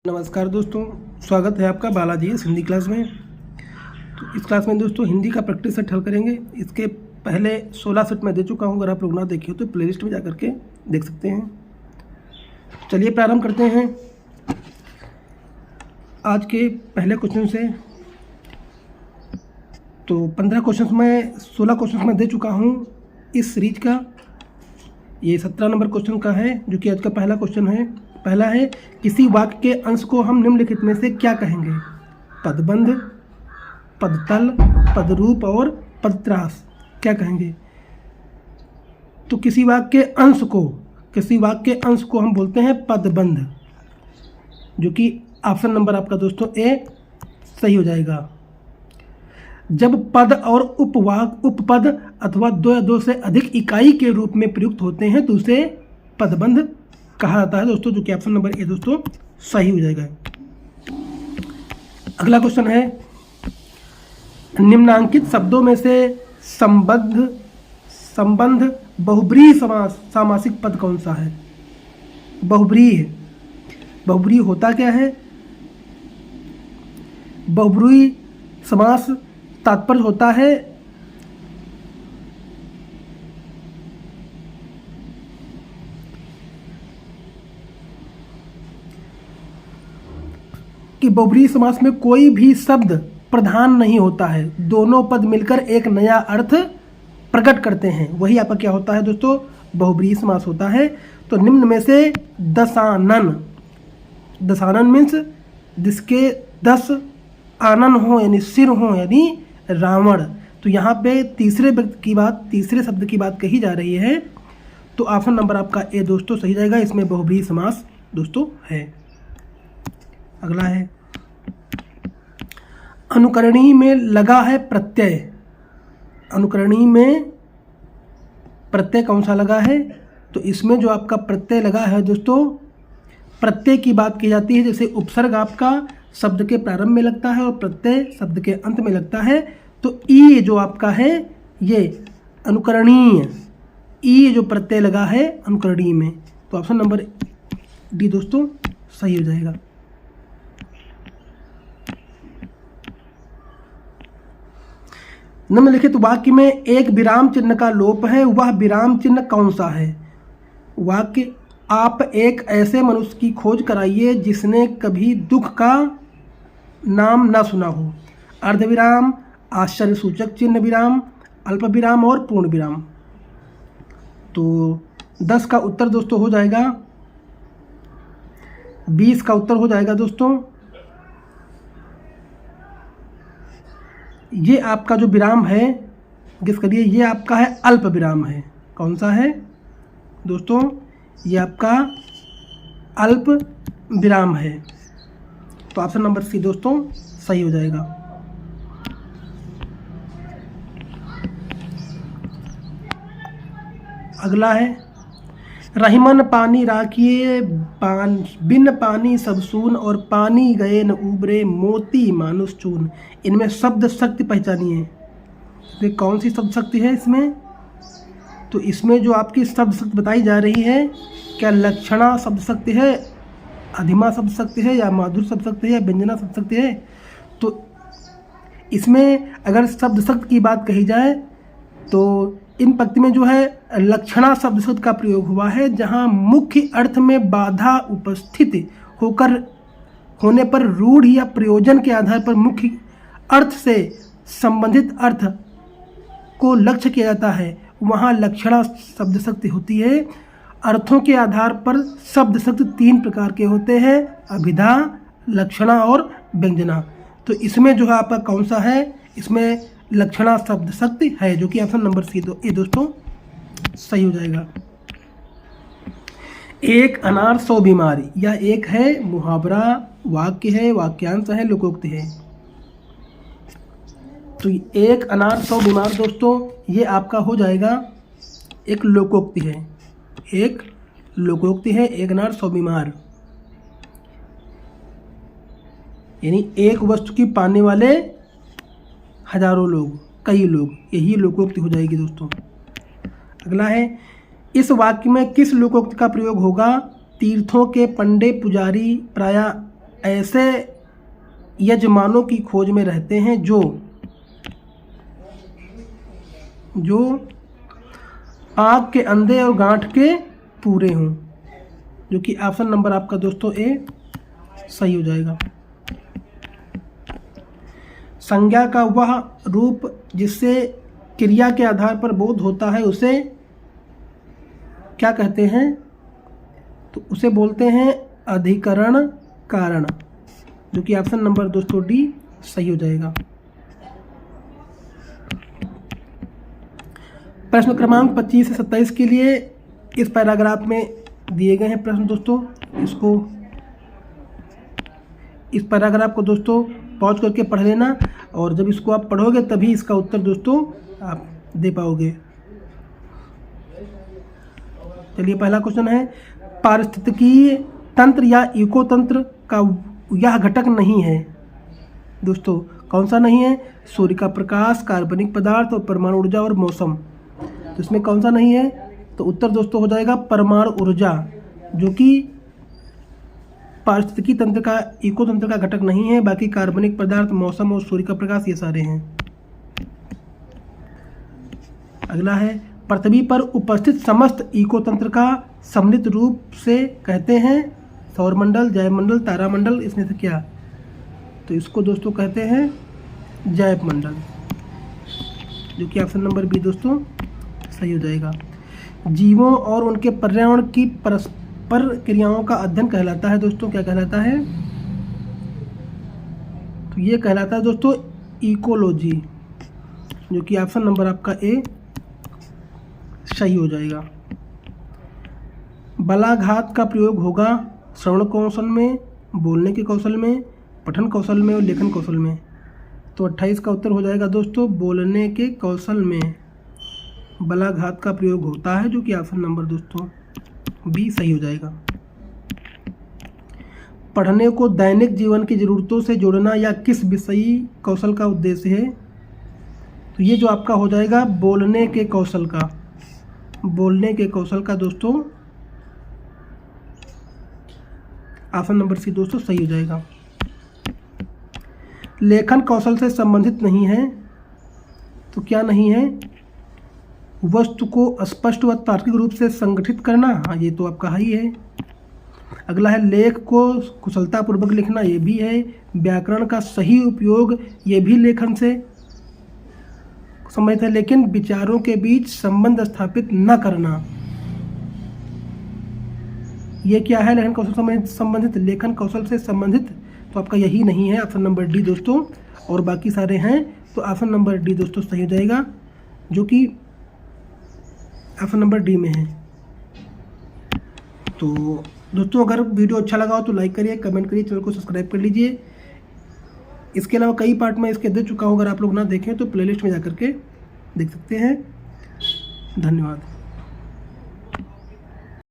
नमस्कार दोस्तों, स्वागत है आपका बालाजी हिंदी क्लास में। तो इस क्लास में दोस्तों हिंदी का प्रैक्टिस सेट हल करेंगे। इसके पहले 16 सेट मैं दे चुका हूं। अगर आप लोग ना देखे हो तो प्लेलिस्ट में जा करके देख सकते हैं। चलिए प्रारंभ करते हैं आज के पहले क्वेश्चन से। तो 15 क्वेश्चन में 16 क्वेश्चन मैं दे चुका हूँ इस सीरीज का। ये 17 नंबर क्वेश्चन का है, जो कि आज का पहला क्वेश्चन है। पहला है, किसी वाक्य के अंश को हम निम्नलिखित में से क्या कहेंगे? पदबंध, पदतल, पदरूप और पदत्रास। क्या कहेंगे? तो किसी वाक्य के अंश को हम बोलते हैं पदबंध, जो कि ऑप्शन नंबर आपका दोस्तों ए सही हो जाएगा। जब पद और उपपद अथवा दो या दो से अधिक इकाई के रूप में प्रयुक्त होते हैं तो उसे पदबंध कहा जाता है दोस्तों, जो कि ऑप्शन नंबर ए दोस्तों सही हो जाएगा। अगला क्वेश्चन है, निम्नांकित शब्दों में से संबंध बहुब्रीहि सामासिक पद कौन सा है? बहुब्रीहि होता क्या है? बहुब्रीहि समास तात्पर्य होता है कि बहुब्रीहि समास में कोई भी शब्द प्रधान नहीं होता है, दोनों पद मिलकर एक नया अर्थ प्रकट करते हैं। वही आपका क्या होता है दोस्तों? बहुब्रीहि समास होता है। तो निम्न में से दशानन मीन्स जिसके 10 आनन हो यानी सिर हो, यानी रावण। तो यहाँ पे तीसरे शब्द की बात कही जा रही है। तो ऑप्शन नंबर आपका ए दोस्तों सही जाएगा। इसमें बहुब्रीहि समास दोस्तों है। अगला है, अनुकरणी में लगा है प्रत्यय। अनुकरणी में प्रत्यय कौन सा लगा है? तो इसमें जो आपका प्रत्यय लगा है दोस्तों, प्रत्यय की बात की जाती है। जैसे उपसर्ग आपका शब्द के प्रारंभ में लगता है और प्रत्यय शब्द के अंत में लगता है। तो ई जो आपका है ये अनुकरणीय, ई जो प्रत्यय लगा है अनुकरणीय में, तो ऑप्शन नंबर डी दोस्तों सही हो जाएगा। निम्नलिखित वाक्य में एक विराम चिन्ह का लोप है, वह विराम चिन्ह कौन सा है? वाक्य, आप एक ऐसे मनुष्य की खोज कराइए जिसने कभी दुख का नाम न सुना हो। अर्धविराम, आश्चर्यसूचक चिन्ह विराम, अल्प विराम और पूर्ण विराम। तो 10 का उत्तर दोस्तों हो जाएगा, 20 का उत्तर हो जाएगा दोस्तों। ये आपका जो विराम है, गेस करिए, ये आपका है अल्प विराम है। कौन सा है दोस्तों? ये आपका अल्प विराम है। तो ऑप्शन नंबर सी दोस्तों सही हो जाएगा। अगला है, रहीमन पानी राखिए बिन पानी सब सून, और पानी गए न उबरे मोती मानुष चून। इनमें शब्द शक्ति पहचानिए। तो कौन सी शब्द शक्ति है इसमें? तो इसमें जो आपकी शब्द शक्ति बताई जा रही है, क्या लक्षणा शब्द शक्ति है, अधिमा शब्द शक्ति है, या माधुर शब्द शक्ति है, या व्यंजना शब्द शक्ति है? तो इसमें अगर शब्द शक्ति की बात कही जाए तो इन पंक्ति में जो है लक्षणा शब्द शक्ति का प्रयोग हुआ है, जहां मुख्य अर्थ में बाधा उपस्थित होने पर रूढ़ या प्रयोजन के आधार पर मुख्य अर्थ से संबंधित अर्थ को लक्ष्य किया जाता है, वहां लक्षणा शब्द शक्ति होती है। अर्थों के आधार पर शब्द शक्ति 3 प्रकार के होते हैं, अभिधा, लक्षणा और व्यंजना। तो इसमें जो है आपका कौन सा है? इसमें लक्षणा शब्द शक्ति है, जो कि ऑप्शन नंबर सी ए दोस्तों सही हो जाएगा। एक अनार 100 बीमार, यह एक है मुहावरा, वाक्य है, वाक्यांश है, लोकोक्ति है। तो एक अनार 100 बीमार दोस्तों ये आपका हो जाएगा एक लोकोक्ति है। एक लोकोक्ति है, एक अनार 100 बीमार, यानी एक वस्तु की पाने वाले हजारों लोग, कई लोग, यही लोकोक्ति हो जाएगी दोस्तों। अगला है, इस वाक्य में किस लोकोक्ति का प्रयोग होगा? तीर्थों के पंडे पुजारी प्रायः ऐसे यजमानों की खोज में रहते हैं जो आग के अंधे और गांठ के पूरे हों, जो कि ऑप्शन नंबर आपका दोस्तों ए सही हो जाएगा। संज्ञा का वह रूप जिससे क्रिया के आधार पर बोध होता है उसे क्या कहते हैं? तो उसे बोलते हैं अधिकरण कारण, जो कि ऑप्शन नंबर दोस्तों डी सही हो जाएगा। प्रश्न क्रमांक 25 से 27 के लिए इस पैराग्राफ में दिए गए हैं प्रश्न दोस्तों। इस पैराग्राफ को दोस्तों पॉज करके पढ़ लेना, और जब इसको आप पढ़ोगे तभी इसका उत्तर दोस्तों आप दे पाओगे। चलिए, पहला क्वेश्चन है, पारिस्थितिकी तंत्र या इको तंत्र का यह घटक नहीं है। दोस्तों कौन सा नहीं है? सूर्य का प्रकाश, कार्बनिक पदार्थ और परमाणु ऊर्जा और मौसम। तो इसमें कौन सा नहीं है? तो उत्तर दोस्तों हो जाएगा परमाणु ऊर्जा, जो कि पारिस्थितिकी तंत्र का, इको तंत्र का घटक नहीं है। बाकी कार्बनिक पदार्थ, मौसम और सूर्य का प्रकाश ये सारे हैं। अगला है, पृथ्वी पर उपस्थित समस्त इको तंत्र का सम्मिलित रूप से कहते हैं सौरमंडल, जैवमंडल, तारामंडल। इसमें से क्या? तो इसको दोस्तों कहते हैं जैवमंडल, जो कि ऑप्शन नंबर बी दोस्तों सही हो जाएगा। जीवों और उनके पर्यावरण की परस्पर क्रियाओं का अध्ययन कहलाता है दोस्तों, क्या कहलाता है? तो ये कहलाता है दोस्तों इकोलॉजी, जो कि ऑप्शन नंबर आपका ए सही हो जाएगा। बलाघात का प्रयोग होगा श्रवण कौशल में, बोलने के कौशल में, पठन कौशल में और लेखन कौशल में। तो 28 का उत्तर हो जाएगा दोस्तों बोलने के कौशल में बलाघात का प्रयोग होता है, जो कि ऑप्शन नंबर दोस्तों बी सही हो जाएगा। पढ़ने को दैनिक जीवन की ज़रूरतों से जोड़ना या किस विषयी कौशल का उद्देश्य है? तो ये जो आपका हो जाएगा बोलने के कौशल का, बोलने के कौशल का दोस्तों ऑप्शन नंबर सी दोस्तों सही हो जाएगा। लेखन कौशल से संबंधित नहीं है, तो क्या नहीं है? वस्तु को स्पष्ट व तार्किक रूप से संगठित करना, हाँ ये तो आपका ही है। अगला है, लेख को कुशलतापूर्वक लिखना, ये भी है। व्याकरण का सही उपयोग, ये भी लेखन से संबंधित है। लेकिन विचारों के बीच संबंध स्थापित न करना, ये क्या है? लेखन कौशल से संबंधित, लेखन कौशल से संबंधित, तो आपका यही नहीं है, ऑप्शन नंबर डी दोस्तों। और बाकी सारे हैं, तो ऑप्शन नंबर डी दोस्तों सही हो जाएगा, जो कि ऑप्शन नंबर डी में है। तो दोस्तों अगर वीडियो अच्छा लगा हो तो लाइक करिए, कमेंट करिए, चैनल को सब्सक्राइब कर लीजिए। इसके अलावा कई पार्ट में इसके दे चुका हूँ, अगर आप लोग ना देखें तो प्लेलिस्ट में जाकर के देख सकते हैं। धन्यवाद।